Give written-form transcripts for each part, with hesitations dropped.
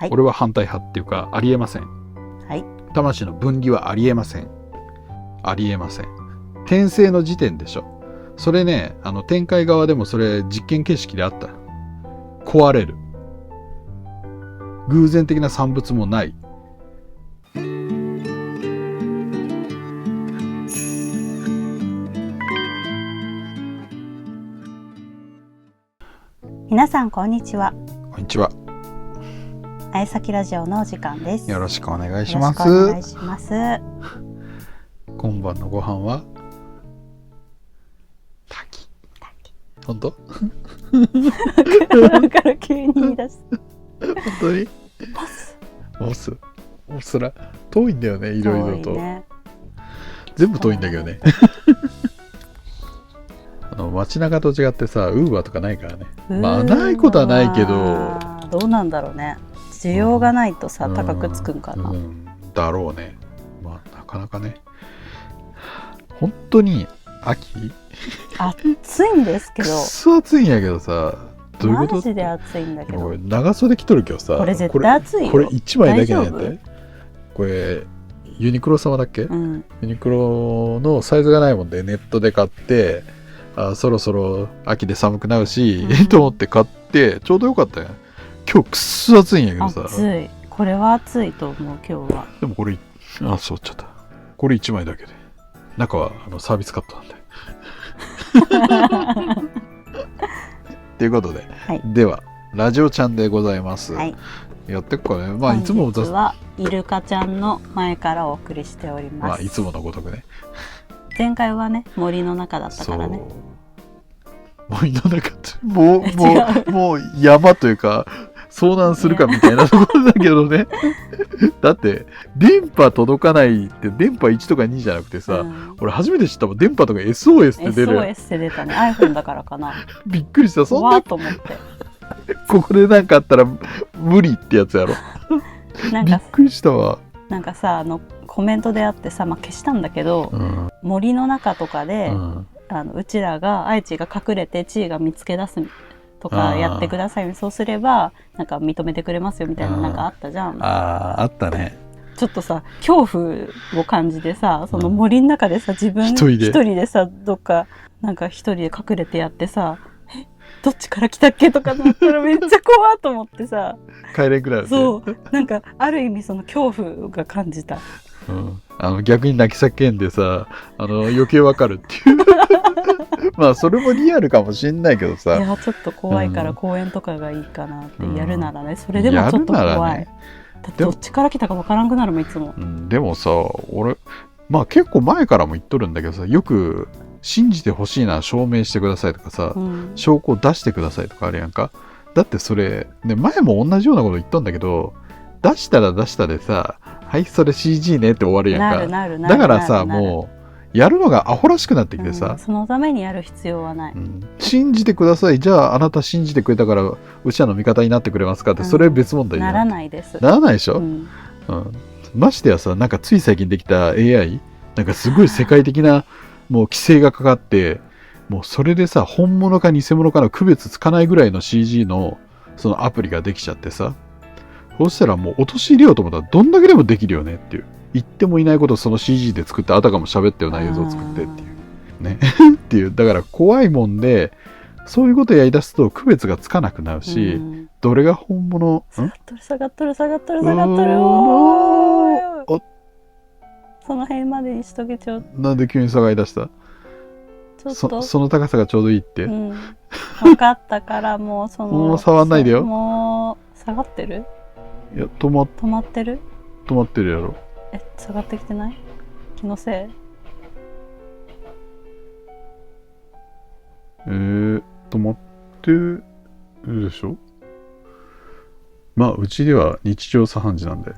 はい、俺は反対派っていうか、ありえません。はい、魂の分離はありえません。ありえません。転生の時点でしょ。それね、天界側でもそれ実験形式であった。壊れる。偶然的な産物もない。皆さんこんにちは。こんにちは。あやさきラジオのお時間です。よろしくお願いします。よろしくお願いします。今晩のご飯は炊き。本当？だから急に言い出す。本当に？モスら遠いんだよね、いろいろと、ね、全部遠いんだけどね。街中と違ってさ、ウーバーとかないからね。まあないことはないけど、どうなんだろうね。需要がないとさ、高くつくんかな。だろうね。まあなかなかね。本当に秋？暑いんですけど。くそ暑いんやけどさ。どういうこと？マジで暑いんだけど。長袖着とるけどさ。これ絶対暑いよ。これ1枚だけなんやって。これユニクロ様だっけ？ユニクロのサイズがないもんでネットで買って。そろそろ秋で寒くなるし、と思って買ってちょうどよかったよ。今日くっそ暑いんやけどさ。暑い。これは暑いと思う今日は。でもこれそうちゃった。これ1枚だけで。中はサービスカットなんで。ということで、はい、ではラジオちゃんでございます。はい、やってっかね。まあいつも本日はイルカちゃんの前からお送りしております。まあいつものごとくね。前回はね森の中だったからね。森の中ってもう山というか遭難するかみたいなところだけどね。だって電波届かないって電波1とか2じゃなくてさ、俺初めて知ったもん。電波とか SOS って出る。SOS って出たね。iPhone だからかな。びっくりした。そんなと思って。ここでなんかあったら無理ってやつやろ。びっくりしたわ。なんかさコメントであってさ、消したんだけど、森の中とかで、うちらが愛知が隠れて地位が見つけ出すとかやってください。そうすればなんか認めてくれますよみたいななんかあったじゃん。あったね。ちょっとさ恐怖を感じてさ、その森の中でさ自分一人でさどっかなんか一人で隠れてやってさ、どっちから来たっけとかなったらめっちゃ怖いと思ってさ。帰れんくらい、ね、そうなんかある意味その恐怖が感じた。逆に泣き叫んでさ余計わかるっていうまあそれもリアルかもしんないけどさ、いやちょっと怖いから公園とかがいいかなってやるならね、それでもちょっと怖い、ね、だってどっちから来たかわからんくなるもんいつも。でもさ俺結構前からも言っとるんだけどさ、よく信じてほしいなら証明してくださいとかさ、証拠を出してくださいとかあるやんか。だってそれ、ね、前も同じようなこと言ったんだけど、出したら出したでさ、はいそれ CG ねって終わるやんか。だからさもうやるのがアホらしくなってきてさ、そのためにやる必要はない、信じてください。じゃああなた信じてくれたからうちらの味方になってくれますかって、それ別問題じゃん。ならないです。ならないでしょ、ましてやさ、なんかつい最近できた AI なんかすごい世界的なもう規制がかかって、もうそれでさ本物か偽物かの区別つかないぐらいの CG のそのアプリができちゃってさ、そうしたらもう陥れようと思ったらどんだけでもできるよねっていう、言ってもいないことをその CG で作って、あたかも喋ったような映像を作ってっていうねっていう、だから怖いもんで、そういうことやりだすと区別がつかなくなるし、どれが本物。下がっとるその辺までにしとけちょう。なんで急に下がりだした？その高さがちょうどいいって、分かったからもうもう触んないでよ。もう下がってる？いや止まってるやろ。下がってきてない？気のせい？止まってるでしょ。まあうちでは日常茶飯事なんで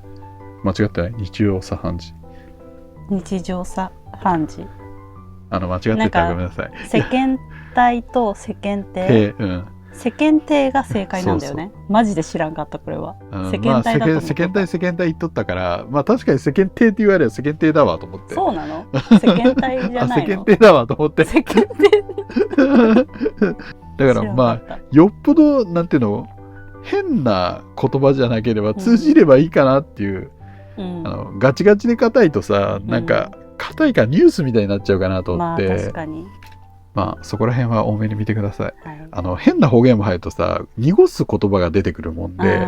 間違ってない。日常茶飯事。日常茶飯事。間違ってたらごめんなさい。世間体と世間体。世間体が正解なんだよね。マジで知らんかったこれは。世間体だと思った。世間体言っとったから、まあ確かに世間体って言われれば世間体だわと思って。そうなの？世間体じゃないの？世間体だわと思って。世間体。だからまあよっぽどなんていうの、変な言葉じゃなければ通じればいいかなっていう、ガチガチで硬いとさ、なんか硬いからニュースみたいになっちゃうかなと思って、まあ確かに。まあそこら辺は多めに見てください。変な方言も入るとさ、濁す言葉が出てくるもんで、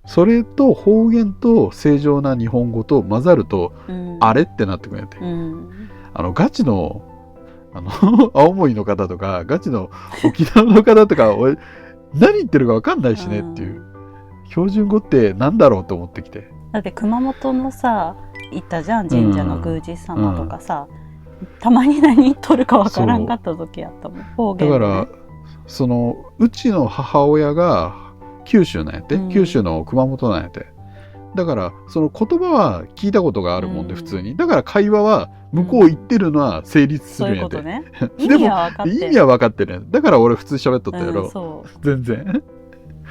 それと方言と正常な日本語と混ざると、あれってなってくるんやて。ガチの青森の方とかガチの沖縄の方とか俺何言ってるか分かんないしねっていう、標準語ってなんだろうと思ってきて。だって熊本のさ行ったじゃん、神社の宮司様とかさ、たまに何言っとるか分からんかった時あったもん、方言でね。だからうちの母親が九州なんやって、九州の熊本なんやって。だからその言葉は聞いたことがあるもんで、普通に。だから会話は向こう言ってるのは成立するんやて。意味は分かってる。意味は分かってる。だから俺普通喋っとったやろ。全然。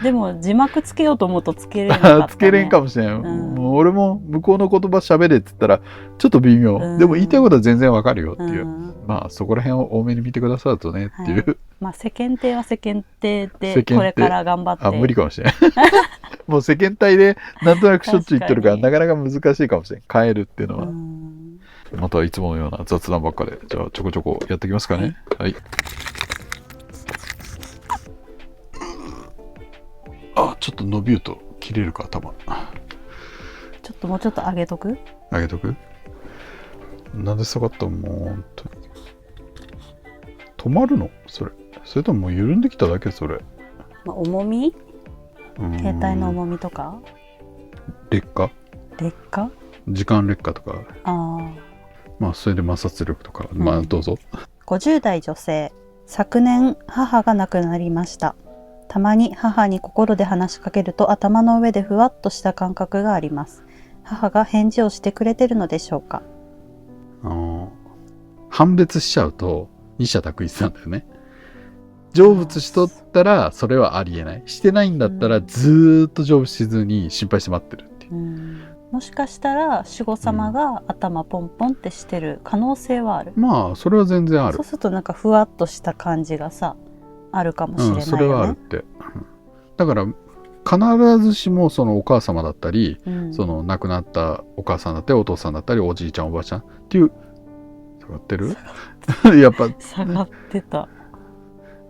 でも字幕つけようと思うとつけれなかったね。つけれんかもしれん。もう俺も向こうの言葉喋れって言ったらちょっと微妙。でも言いたいことは全然分かるよっていう。まあそこら辺を多めに見てくださるとねっていう。まあ世間体は世間体でこれから頑張って。無理かもしれん。もう世間体でなんとなくしょっちゅう言ってるからなかなか難しいかもしれん。変えるっていうのは。またいつものような雑談ばっかで、じゃあちょこちょこやっていきますかね。はい。ちょっと伸びると切れるか、頭。ちょっともうちょっと上げとく？上げとく？なんで下がったの？もう本当に。止まるの？それ。それとももう緩んできただけ？それ。重み？携帯の重みとか？劣化？時間劣化とか。まあそれで摩擦力とか。まあどうぞ。50代女性。昨年母が亡くなりました。たまに母に心で話しかけると頭の上でふわっとした感覚があります。母が返事をしてくれてるのでしょうか？判別しちゃうと二者択一なんだよね。成仏しとったらそれはありえない。してないんだったらずーっと成仏しずに心配して待ってるっていう。もしかしたら守護様が頭ポンポンってしてる可能性はある。まあそれは全然ある。そうするとなんかふわっとした感じがさあるかもしれないよね。それはあるって。だから必ずしもそのお母様だったり、その亡くなったお母さんだったりお父さんだったりおじいちゃんおばあちゃんっていう下がってる？やっぱ下がってた。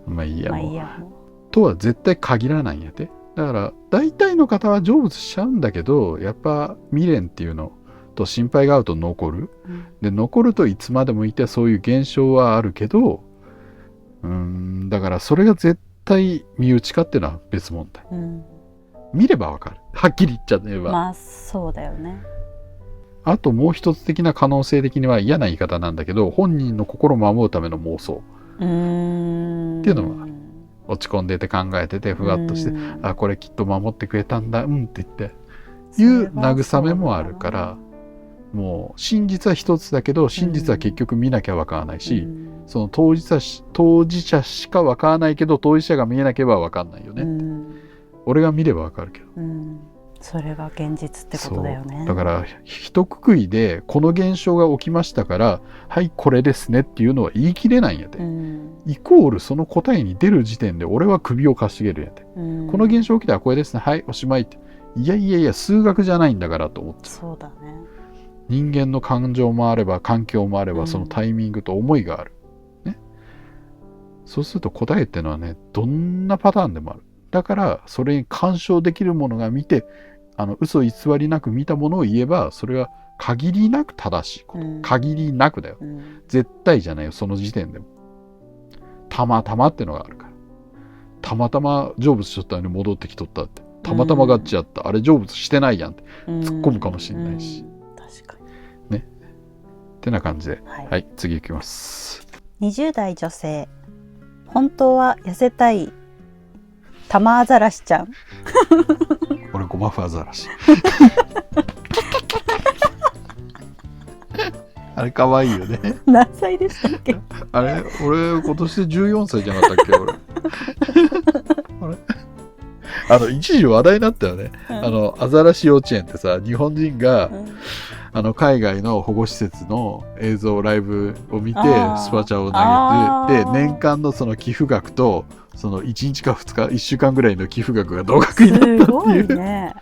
まあいいやもう。とは絶対限らないんやて。だから大体の方は成仏しちゃうんだけど、やっぱ未練っていうのと心配が合うと残る。で残るといつまでもいてそういう現象はあるけど、だからそれが絶対身内かっていうのは別問題。見ればわかる。はっきり言っちゃえば。まあそうだよね。あともう一つ的な可能性的には嫌な言い方なんだけど、本人の心を守るための妄想っていうのは落ち込んでて考えててふわっとして、あこれきっと守ってくれたんだって言っていう慰めもあるから、もう真実は一つだけど真実は結局見なきゃわからないし、その当事者しかわからないけど当事者が見えなければわかんないよね。俺が見ればわかるけど、それが現実ってことだよね。だから一括りでこの現象が起きましたからはいこれですねっていうのは言い切れないんやで、イコールその答えに出る時点で俺は首をかしげるんやで、この現象起きたらこれですねはいおしまいって、いや数学じゃないんだからと思って。そうだね。人間の感情もあれば環境もあればそのタイミングと思いがある、ね、そうすると答えっていうのはねどんなパターンでもある。だからそれに干渉できるものが見て嘘偽りなく見たものを言えばそれは限りなく正しいこと、限りなくだよ、絶対じゃないよ。その時点でもたまたまってのがあるから、たまたま成仏しとったのに戻ってきとったって、たまたまガッチやった、あれ成仏してないやんって突っ込むかもしれないし、確かにねってな感じで、はい、次いきます。20代女性。本当は痩せたいタマアザラシちゃん。俺ゴマフアザラシ。あれ可愛いよね。何歳でしたっけ？あれ俺今年で14歳じゃなかったっけ俺。あれ一時話題になったよね。アザラシ幼稚園ってさ、日本人が、海外の保護施設の映像ライブを見てスパチャを投げて、で年間のその寄付額とその1日か2日1週間ぐらいの寄付額が同額になったっていうすごいね。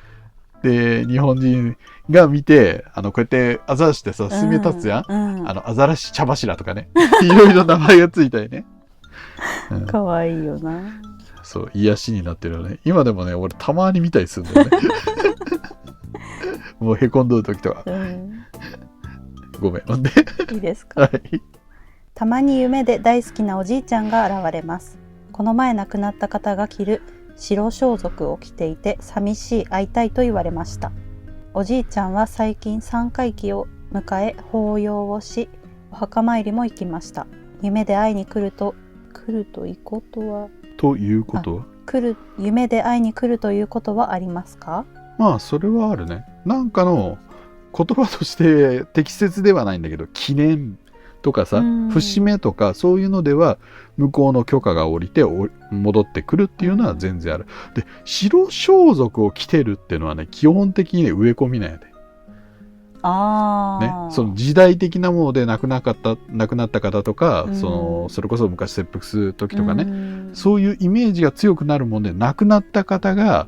で日本人が見てこうやってアザラシってさ墨立つやん、アザラシ茶柱とかねいろいろ名前がついたりね、かわいいよな。そう癒しになってるよね。今でもね俺たまに見たりするんだよねもうへこんどる時とか、ごめんなんでいいですか。はい、たまに夢で大好きなおじいちゃんが現れます。この前亡くなった方が着る白装束を着ていて寂しい会いたいと言われました。おじいちゃんは最近三回忌を迎え法要をしお墓参りも行きました。夢で会いに来るということは夢で会いに来るということはありますか？まあそれはあるね。なんかの言葉として適切ではないんだけど記念とかさ節目とかそういうのでは向こうの許可が下りて戻ってくるっていうのは全然ある。で白装束を着てるっていうのはね基本的にね植え込みなんやで。ね、その時代的なもので亡くなった方とか、それこそ昔切腹する時とかね、そういうイメージが強くなるもんで亡くなった方が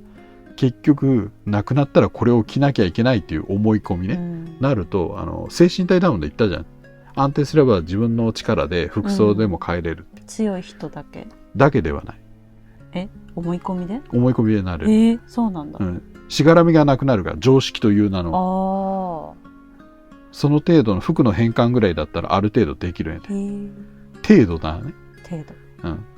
結局亡くなったらこれを着なきゃいけないっていう思い込みね、なると精神体ダウンで言ったじゃん。安定すれば自分の力で服装でも変えれる、強い人だけではない。思い込みでなる。そうなんだ。しがらみがなくなるから常識という名のその程度の服の変換ぐらいだったらある程度できるんやで。程度だね。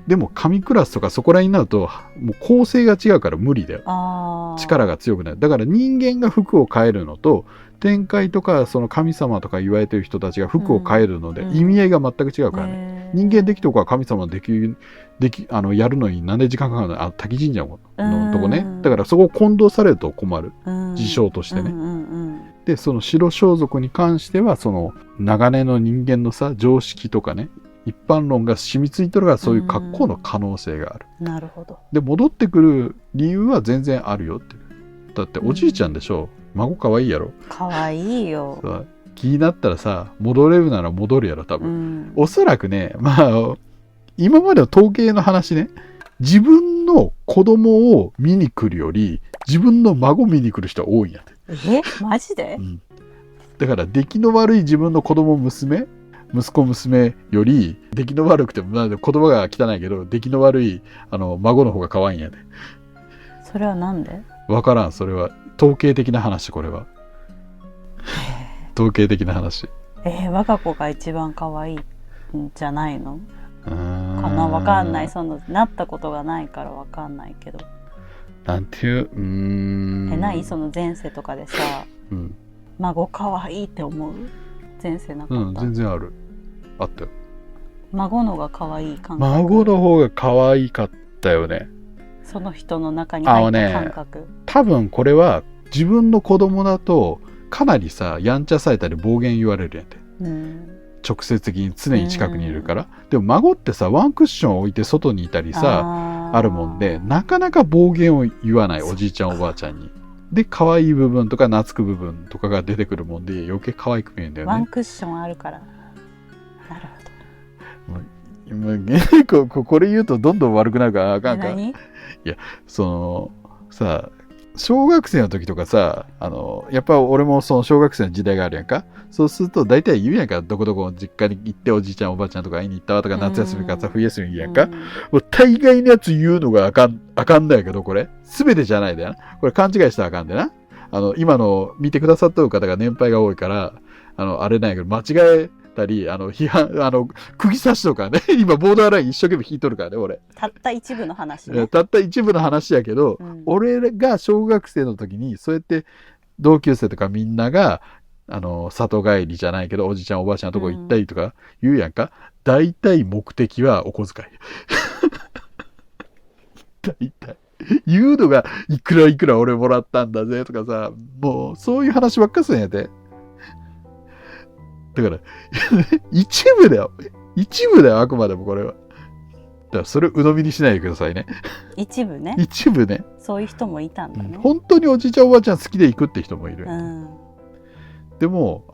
でも神クラスとかそこらになるともう構成が違うから無理だよ。力が強くなる。だから人間が服を変えるのと天界とかその神様とか言われてる人たちが服を変えるので意味合いが全く違うからね。人間できとか神様やるのに何で時間かかるの？滝神社のとこね。だからそこを混同されると困る。事象としてね。でその白装束に関してはその長年の人間のさ常識とかね一般論が染みついてるからそういう格好の可能性がある。なるほど。で戻ってくる理由は全然あるよって。だっておじいちゃんでしょ、孫かわいいやろ。かわいいよ。気になったらさ戻れるなら戻るやろ多分、おそらくね今までの統計の話ね自分の子供を見に来るより自分の孫見に来る人は多いんやって。マジで？だから出来の悪い自分の子供息子娘より出来の悪くても言葉が汚いけど出来の悪い孫の方が可愛いんやで。それはなんで？分からん。それは統計的な話。これは統計的な話。我が子が一番可愛いんじゃないのかな。分かんない。なったことがないから分かんないけど。なんていうないその前世とかでさ、孫可愛いって思う前世なかった？全然あったよ。孫のが可愛い感覚。孫の方が可愛かったよね。その人の中に入った感覚。多分これは自分の子供だとかなりさやんちゃされたり暴言言われるやんて、直接的に常に近くにいるから、でも孫ってさワンクッション置いて外にいたりさあるもんでなかなか暴言を言わないおじいちゃんおばあちゃんに。で可愛い部分とか懐く部分とかが出てくるもんで余計可愛く見えるんだよね。ワンクッションあるから。なるほど。これ言うとどんどん悪くなるからあかんから。いやさ小学生の時とかさやっぱ俺もその小学生の時代があるやんか。そうすると大体言うやんか。どこどこ実家に行っておじいちゃんおばあちゃんとか会いに行ったわとか夏休みからさ冬休み言うやんか。もう大概のやつ言うのがあかんだけどこれ全てじゃないだよな。これ勘違いしたらあかんだよな。今の見てくださってる方が年配が多いからあれなんやけど間違えたり批判釘刺しとかね今ボーダーライン一生懸命引いとるからね俺。たった一部の話ね。たった一部の話やけど、俺が小学生の時にそうやって同級生とかみんなが里帰りじゃないけどおじちゃんおばあちゃんのとこ行ったりとか言うやんか。大体目的はお小遣い大体言うのがいくらいくら俺もらったんだぜとかさもうそういう話ばっかするんやで。だから一部だよあくまでもこれは。だからそれを鵜呑みにしないでくださいね。一部ね。そういう人もいたんだね。本当におじいちゃんおばあちゃん好きで行くって人もいる。でも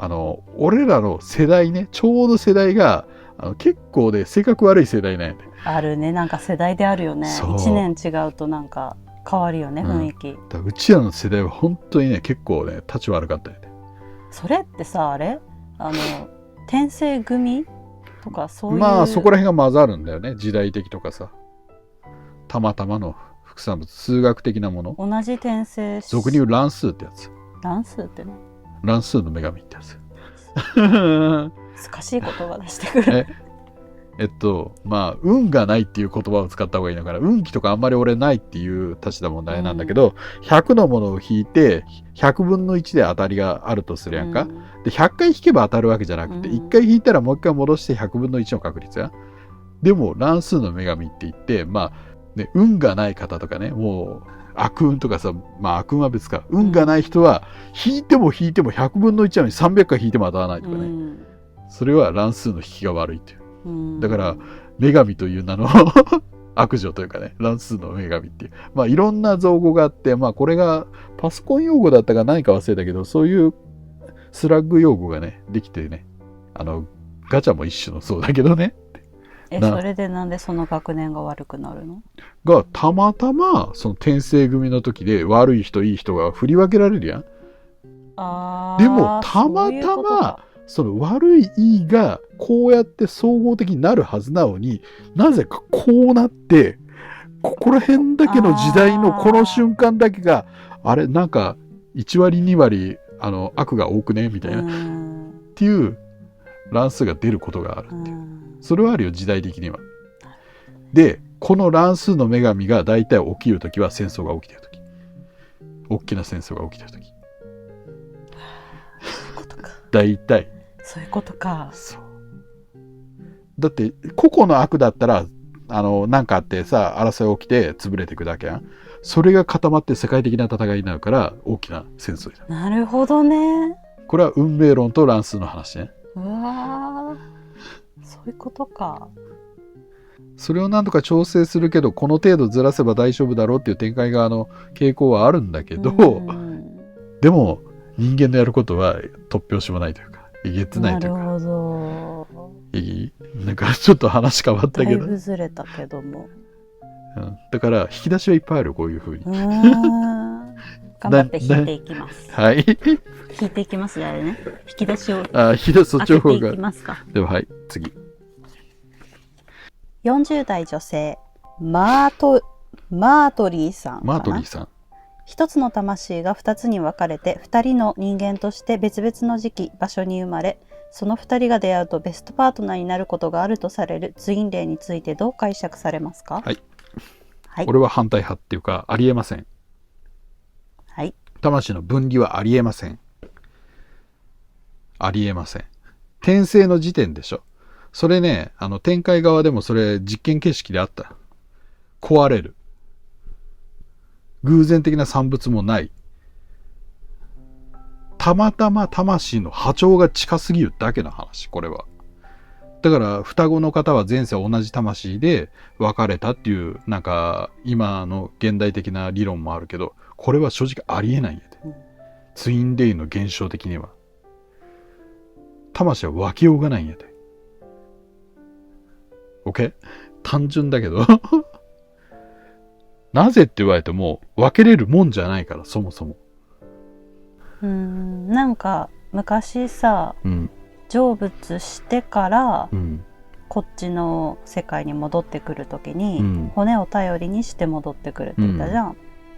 俺らの世代ねちょうど世代が結構で性格悪い世代なんやね。あるね、なんか世代であるよね。そう1年違うとなんか変わるよね、雰囲気。だからうちらの世代は本当にね結構ね立ち悪かったよね。それってさ、あれ転生組とかそういう、まあそこら辺が混ざるんだよね、時代的とかさ、たまたまの副産物、数学的なもの、同じ転生俗に言う乱数ってやつ、乱数ってね、乱数の女神ってやつ難しい言葉出してくる。まあ運がないっていう言葉を使った方がいいのかな。運気とかあんまり俺ないっていう立ちだ問題なんだけど、100のものを引いて100分の1で当たりがあるとするやんか、で100回引けば当たるわけじゃなくて、1回引いたらもう1回戻して100分の1の確率や。でも乱数の女神って言って、まあね、運がない方とかね、もう悪運とかさ、まあ悪運は別か、運がない人は引いても引いても100分の1なのに300回引いても当たらないとかね、それは乱数の引きが悪いっていう。だから女神という名の悪女というかね、乱数の女神っていう、まあいろんな造語があって、まあこれがパソコン用語だったか何か忘れたけど、そういうスラッグ用語がねできてね、ガチャも一種のそうだけどね。それでなんでその学年が悪くなるの？がたまたまその転生組の時で悪い人いい人が振り分けられるやん。でもたまたまその悪いいいがこうやって総合的になるはずなのに、なぜかこうなって、ここら辺だけの時代のこの瞬間だけがあれなんか1割2割悪が多くねみたいなっていう乱数が出ることがあるっていう。それはあるよ、時代的には。でこの乱数の女神が大体起きるときは戦争が起きてるとき、大きな戦争が起きてるとき、大体そういうことか。そうだって個々の悪だったらなんかあってさ争い起きて潰れていくだけやん。それが固まって世界的な戦いになるから大きな戦争になる。なるほどね。これは運命論と乱数の話ね。うわ、そういうことか。それをなんとか調整するけど、この程度ずらせば大丈夫だろうっていう展開が傾向はあるんだけど、でも人間のやることは突拍子もないというかえげつないというか。なるほど。なんかちょっと話変わったけど、だいぶずれたけども、だから引き出しはいっぱいある、こういう風に。頑張って引いていきます。はい。引いていきますね、あれね。引き出しを引き出しそっちの方が。いきますか。でははい次。40代女性マートリーさんかな。マートリーさん。一つの魂が二つに分かれて二人の人間として別々の時期場所に生まれ、その二人が出会うとベストパートナーになることがあるとされるツインレイについてどう解釈されますか？はい、はい、俺は反対派っていうかありえません。はい、魂の分離はありえません。ありえません。転生の時点でしょ。それね、展開側でもそれ実験形式であった。壊れる。偶然的な産物もない。たまたま魂の波長が近すぎるだけの話、これは。だから双子の方は前世同じ魂で別れたっていう、なんか今の現代的な理論もあるけど、これは正直ありえないんやで。ツインレイの現象的には魂は分けようがないんやで。 OK？ 単純だけどなぜって言われても分けれるもんじゃないから、そもそも。なんか昔さ、成仏してから、こっちの世界に戻ってくるときに、骨を頼りにして戻ってくるって言ったじゃん。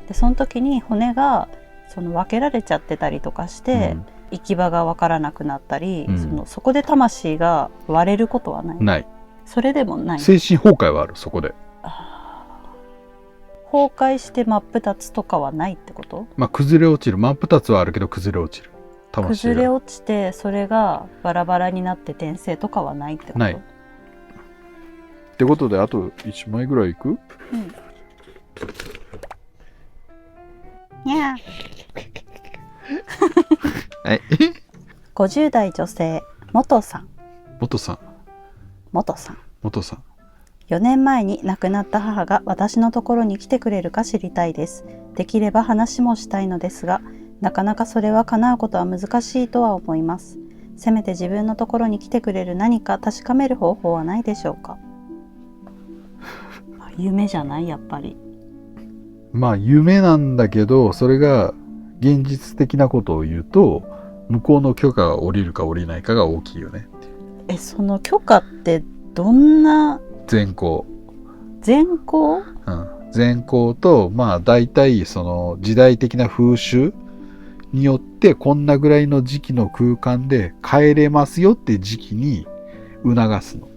でその時に骨がその分けられちゃってたりとかして、行き場が分からなくなったり、そこで魂が割れることはない？ない。それでもない。精神崩壊はある、そこで。崩壊して真っ二つとかはないってこと？まあ崩れ落ちる、真っ二つはあるけど崩れ落ちる。崩れ落ちてそれがバラバラになって転生とかはないってこと？ない。ってことであと1枚ぐらいいく？にゃはい。50代女性元さん。4年前に亡くなった母が私のところに来てくれるか知りたいです。できれば話もしたいのですが、なかなかそれは叶うことは難しいとは思います。せめて自分のところに来てくれる何か確かめる方法はないでしょうか。夢じゃないやっぱり。まあ夢なんだけど、それが現実的なことを言うと、向こうの許可が下りるか下りないかが大きいよね。その許可ってどんな？全校。全校？全校と、まあ大体その時代的な風習によってこんなぐらいの時期の空間で帰れますよって時期に促すの。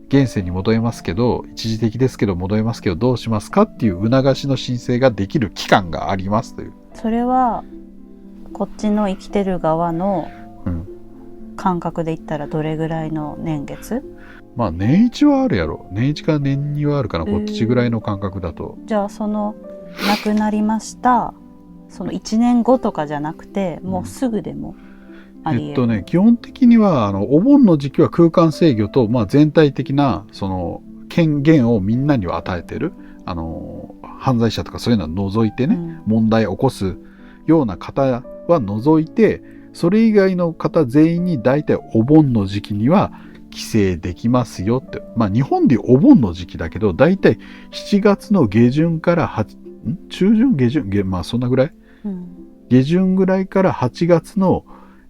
現世に戻れますけど、一時的ですけど戻れますけどどうしますかっていう促しの申請ができる期間がありますという。それはこっちの生きてる側の感覚で言ったらどれぐらいの年月？まあ年一はあるやろ。年一から年二はあるかな、こっちぐらいの感覚だと。じゃあその亡くなりましたその1年後とかじゃなくてもうすぐでもあり得る？基本的にはお盆の時期は空間制御と、まあ、全体的なその権限をみんなには与えてる犯罪者とかそういうのは除いてね、問題を起こすような方は除いて、それ以外の方全員に大体お盆の時期には規制できますよって。まあ日本でお盆の時期だけど、大体7月の下旬から中旬下旬、まあそんなぐらい、下旬ぐらいから8月の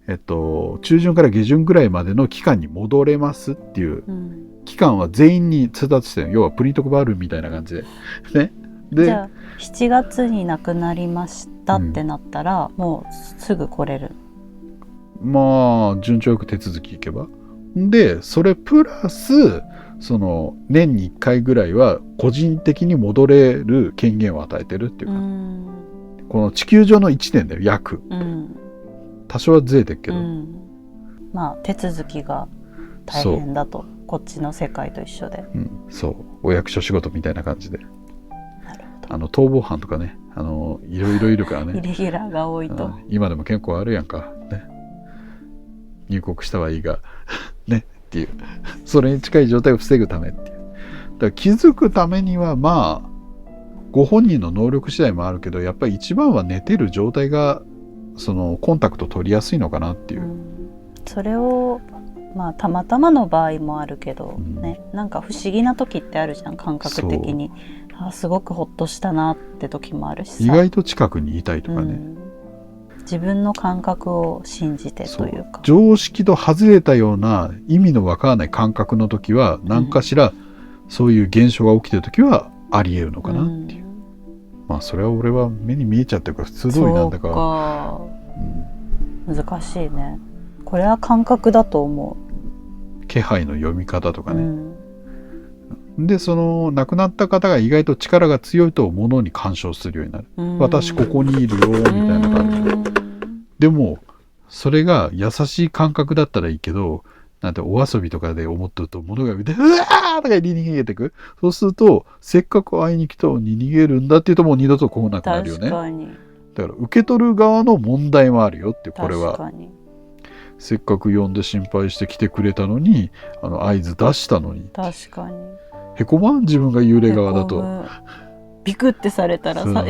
中旬から下旬ぐらいまでの期間に戻れますっていう期間は全員に通達してる。要はプリント配るみたいな感じで。ね。で、じゃあ7月に亡くなりましたってなったら、もうすぐ来れる？まあ順調よく手続きいけば。で、それプラスその年に1回ぐらいは個人的に戻れる権限を与えてるっていうか、この地球上の1年だよ、約。多少はずれてるけど、まあ手続きが大変だと、こっちの世界と一緒で、そう、お役所仕事みたいな感じで。なるほど。逃亡犯とかね、いろいろいるからね。イレギュラーが多いと、今でも結構あるやんか、ね、入国したはいいがねっていう、それに近い状態を防ぐためっていう。だから気づくためにはまあご本人の能力次第もあるけど、やっぱり一番は寝てる状態がそのコンタクト取りやすいのかなっていう、それをまあたまたまの場合もあるけど、なんか不思議な時ってあるじゃん、感覚的に。すごくほっとしたなって時もあるしさ、意外と近くにいたいとかね、自分の感覚を信じてというか、常識と外れたような意味のわからない感覚の時は何かしらそういう現象が起きてる時はありえるのかなっていう、まあそれは俺は目に見えちゃってるから普通通りなんだから、難しいね。これは感覚だと思う。気配の読み方とかね、でその亡くなった方が意外と力が強いと物に干渉するようになる。私ここにいるよみたいな感じでもそれが優しい感覚だったらいいけど、なんてお遊びとかで思ってると物が見てうわーとかに逃げてく。そうするとせっかく会いに来たのに逃げるんだっていうともう二度と来なくなるよね。確かに。だから受け取る側の問題もあるよっていう。これは確かに。せっかく呼んで心配して来てくれたのに合図出したのに、確かにへこまん、自分が幽霊側だとビクってされたらさ、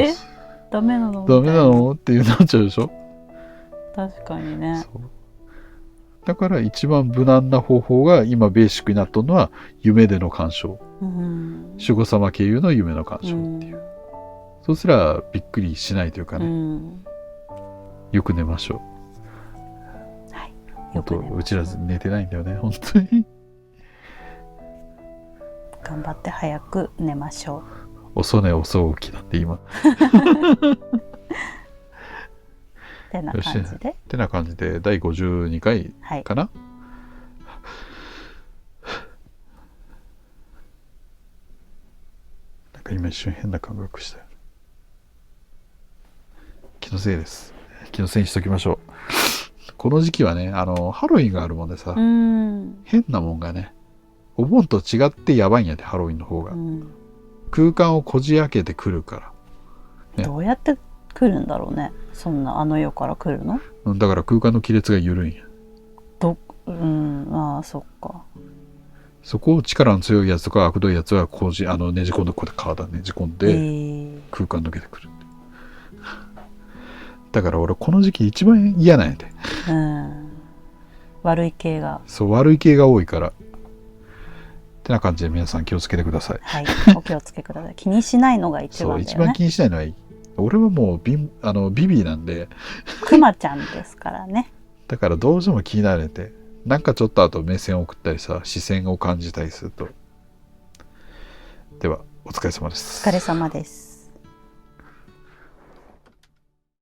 ダメなのダメなのっていうなっちゃうでしょ。確かにね。だから一番無難な方法が今ベーシックになったのは夢での鑑賞、守護様経由の夢の鑑賞っていう、そうすらびっくりしないというかね、よく寝ましょう。はい、よく寝ましょう。うちら寝てないんだよね本当に。頑張って早く寝ましょう。遅寝遅起きなんて今。てな感じで。てな感じで第52回かな。なんか今一瞬変な感覚したよ。気のせいです。気のせいにしときましょう。この時期はね、ハロウィンがあるもんでさ、変なもんがね、お盆と違ってやばいんやで、ハロウィンの方が。空間をこじ開けてくるから、ね。どうやって来るんだろうね。そんな世から来るの？だから空間の亀裂が緩いんや。ああ、そっか。そこを力の強いやつとか悪どいやつはねじ込んで、こうやって体ねじ込んで空間抜けてくる。だから俺この時期一番嫌なんやで。悪い系が。そう、悪い系が多いから。ってな感じで皆さん気をつけてください。はい、お気をつけください。気にしないのが一そう、番だよね。一番気にしないのはいい。俺はもうビビーなんで、クマちゃんですからね。だからどうしても気になれて、なんかちょっとあと目線を送ったりさ、視線を感じたりすると。では、お疲れ様です。お疲れ様です。